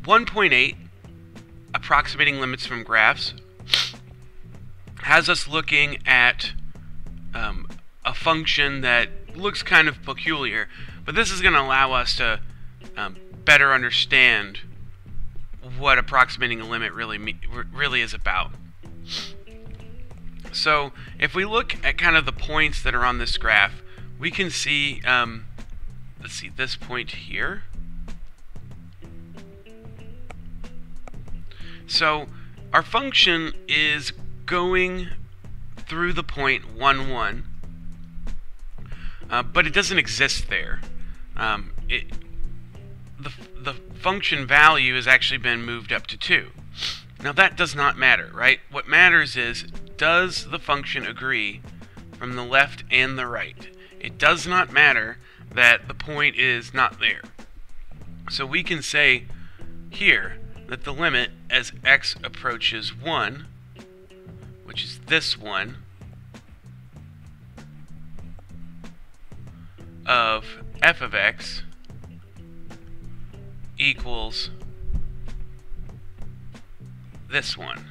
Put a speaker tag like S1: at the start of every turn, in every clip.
S1: 1.8, approximating limits from graphs, has us looking at a function that looks kind of peculiar, but this is going to allow us to better understand what approximating a limit really is about. So if we look at kind of the points that are on this graph, we can see, let's see, this point here. So our function is going through the point 1, 1, but it doesn't exist there. The function value has actually been moved up to 2. Now that does not matter, right? What matters is, does the function agree from the left and the right? It does not matter that the point is not there. So we can say here that the limit as x approaches 1, which is this one, of f of x equals this one.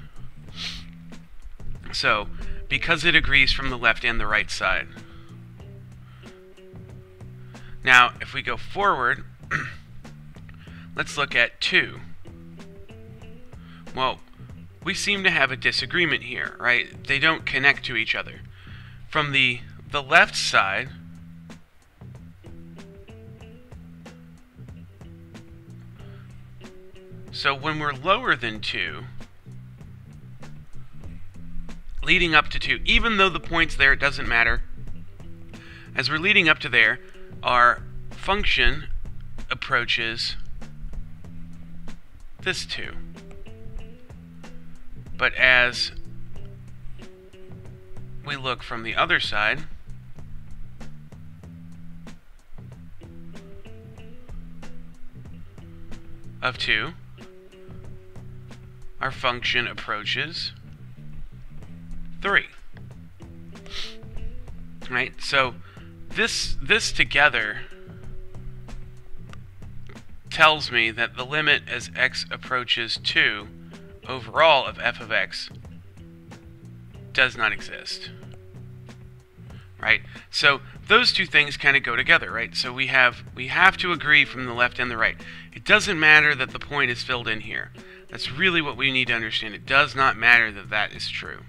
S1: So, because it agrees from the left and the right side. Now, if we go forward, let's look at 2. Well, we seem to have a disagreement here, right? They don't connect to each other. From the left side, so when we're lower than 2, leading up to 2, even though the point's there, it doesn't matter. As we're leading up to there, our function approaches this 2. But as we look from the other side, of 2, our function approaches 3. Right? So this together tells me that the limit as x approaches 2 overall of f of x does not exist. Right? So those two things kind of go together, right? So we have to agree from the left and the right. It doesn't matter that the point is filled in here. That's really what we need to understand. It does not matter that that is true.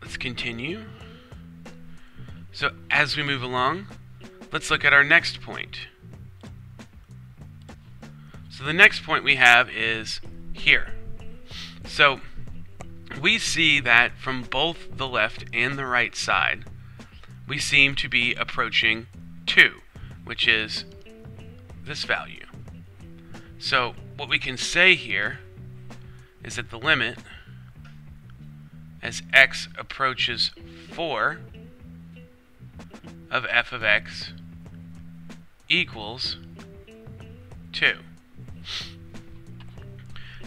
S1: Let's continue. So as we move along, let's look at our next point. So the next point we have is here. So we see that from both the left and the right side, we seem to be approaching 2, which is this value. So what we can say here is that the limit as x approaches 4 of f of x equals 2.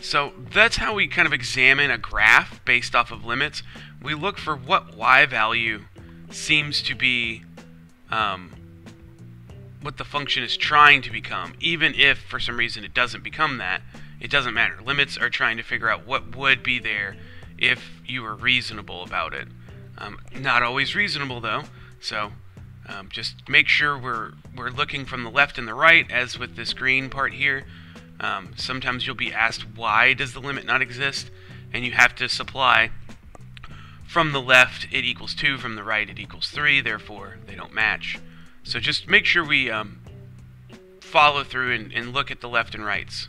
S1: So that's how we kind of examine a graph based off of limits. We look for what y value seems to be what the function is trying to become. Even if for some reason it doesn't become that, it doesn't matter. Limits are trying to figure out what would be there if you were reasonable about it. Not always reasonable though, so just make sure we're looking from the left and the right, as with this green part here. Sometimes you'll be asked, why does the limit not exist? And you have to supply from the left it equals 2, from the right it equals 3, therefore they don't match. So just make sure we follow through and look at the left and rights.